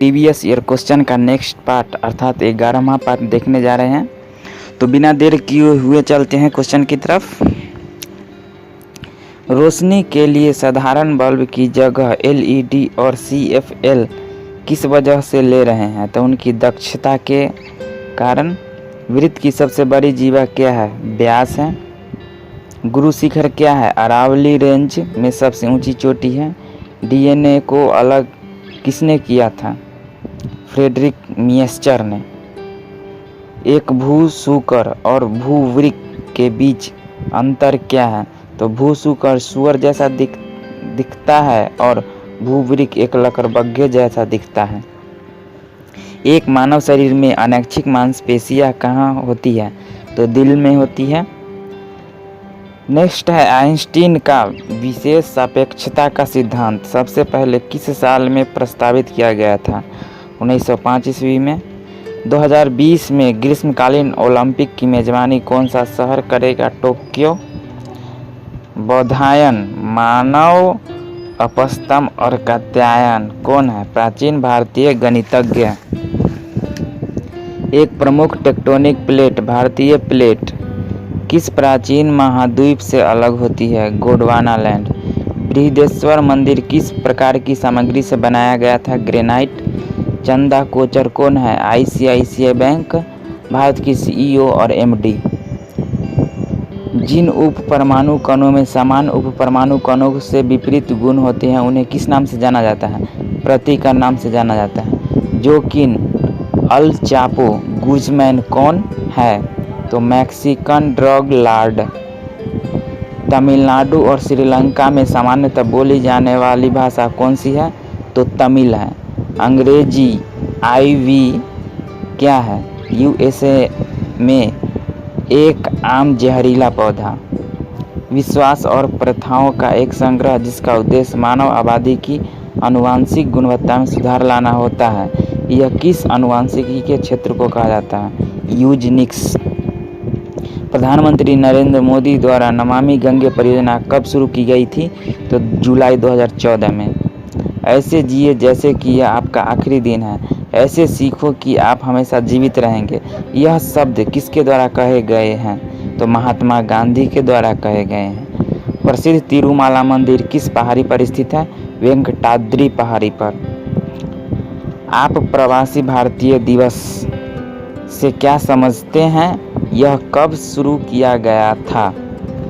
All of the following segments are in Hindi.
प्रीवियस ईयर क्वेश्चन का नेक्स्ट पार्ट अर्थात 11वां पार्ट देखने जा रहे हैं। तो बिना देर किए हुए चलते हैं क्वेश्चन की तरफ। रोशनी के लिए साधारण बल्ब की जगह एलईडी और सीएफएल किस वजह से ले रहे हैं? तो उनकी दक्षता के कारण। वृत्त की सबसे बड़ी जीवा क्या है? व्यास है। गुरु शिखर क्या है? अरावली रेंज में सबसे ऊंची चोटी है। डीएनए को अलग किसने किया था? फ्रेडरिक मिएस्चर ने। एक भूसूकर और भूवृक्क के बीच अंतर क्या है? तो भूसूकर सूअर जैसा दिखता है और भूवृक्क एक लकड़बग्घे जैसा दिखता है। एक मानव शरीर में अनैच्छिक मांसपेशियां कहाँ होती है? तो दिल में होती है। नेक्स्ट है आइंस्टीन का विशेष सापेक्षता का सिद्धांत सबसे पहले किस साल में प्रस्तावित किया गया था? 1905 ईस्वी में। 2020 में ग्रीष्मकालीन ओलंपिक की मेजबानी कौन सा शहर करेगा? टोक्यो। बौधायन मानव अपस्तम और कात्यायन कौन है? प्राचीन भारतीय गणितज्ञ। एक प्रमुख टेक्टोनिक प्लेट भारतीय प्लेट किस प्राचीन महाद्वीप से अलग होती है? गोंडवाना लैंड। बृहदेश्वर मंदिर किस प्रकार की सामग्री से बनाया गया था? ग्रेनाइट। चंदा कोचर कौन है? आईसीआईसीआई बैंक भारत की सीईओ और एमडी। जिन उप परमाणु कणों में समान उप परमाणु कणों से विपरीत गुण होते हैं उन्हें किस नाम से जाना जाता है? प्रतिकर नाम से जाना जाता है। जोकिन अल चापो गुजमैन कौन है? तो मैक्सिकन ड्रग लॉर्ड। तमिलनाडु और श्रीलंका में सामान्यतः बोली जाने वाली भाषा कौन सी है? तो तमिल है। अंग्रेजी आईवी क्या है? यूएसए में एक आम जहरीला पौधा। विश्वास और प्रथाओं का एक संग्रह जिसका उद्देश्य मानव आबादी की आनुवंशिक गुणवत्ता में सुधार लाना होता है। यह किस आनुवंशिकी के क्षेत्र को कहा जाता है? यूजेनिक्स। प्रधानमंत्री नरेंद्र मोदी द्वारा नमामि गंगे परियोजना कब शुरू की गई थी? तो जुलाई 2014 में। ऐसे जिए जैसे कि यह आपका आखिरी दिन है, ऐसे सीखो कि आप हमेशा जीवित रहेंगे। यह शब्द किसके द्वारा कहे गए हैं? तो महात्मा गांधी के द्वारा कहे गए हैं। प्रसिद्ध तिरुमाला मंदिर किस पहाड़ी पर स्थित है? वेंकटाद्रि पहाड़ी पर। आप प्रवासी भारतीय दिवस से क्या समझते हैं? यह कब शुरू किया गया था?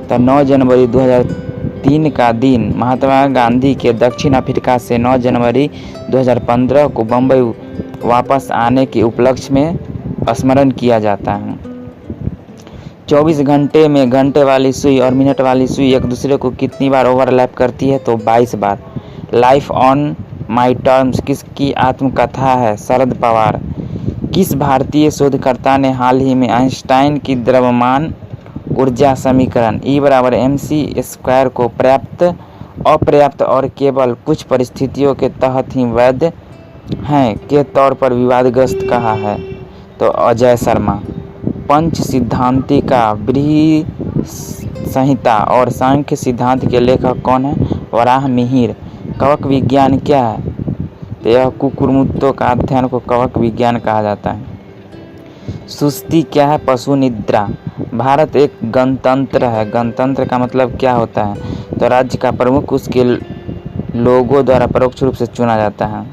तो 9 जनवरी 2003 का दिन महात्मा गांधी के दक्षिण अफ्रीका से 9 जनवरी 2015 को बंबई वापस आने के उपलक्ष्य में स्मरण किया जाता है। 24 घंटे में घंटे वाली सुई और मिनट वाली सुई एक दूसरे को कितनी बार ओवरलैप करती है? तो 22 बार। लाइफ ऑन माई टर्म्स किसकी आत्मकथा है? शरद पवार। किस भारतीय शोधकर्ता ने हाल ही में आइंस्टाइन की द्रव्यमान ऊर्जा समीकरण E=mc² को पर्याप्त, अपर्याप्त और केवल कुछ परिस्थितियों के तहत ही वैध हैं के तौर पर विवादग्रस्त कहा है? तो अजय शर्मा। पंच सिद्धांति का बृहत् संहिता और सांख्य सिद्धांत के लेखक कौन है? वराह मिहिर। कवक विज्ञान क्या है? तो यह कुकुरमुत्तों का अध्ययन को कवक विज्ञान कहा जाता है। सुस्ती क्या है? पशु निद्रा। भारत एक गणतंत्र है। गणतंत्र का मतलब क्या होता है? तो राज्य का प्रमुख उसके लोगों द्वारा परोक्ष रूप से चुना जाता है।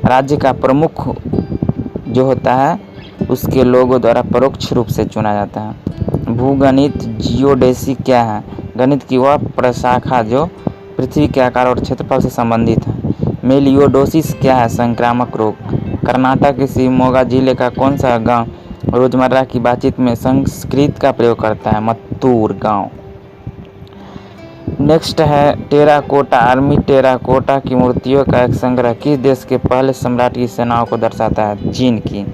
राज्य का प्रमुख जो होता है उसके लोगों द्वारा परोक्ष रूप से चुना जाता है। भूगणित जियोडेसी क्या है? गणित की वह प्रशाखा जो पृथ्वी के आकार और क्षेत्रफल से संबंधित है। मेलियोडोसिस क्या है? संक्रामक रोग। कर्नाटक के शिवमोगा जिले का कौन सा गांव रोजमर्रा की बातचीत में संस्कृत का प्रयोग करता है? मत्तूर गांव। नेक्स्ट है टेराकोटा आर्मी। टेराकोटा की मूर्तियों का एक संग्रह किस देश के पहले सम्राट की सेनाओं को दर्शाता है? चीन की।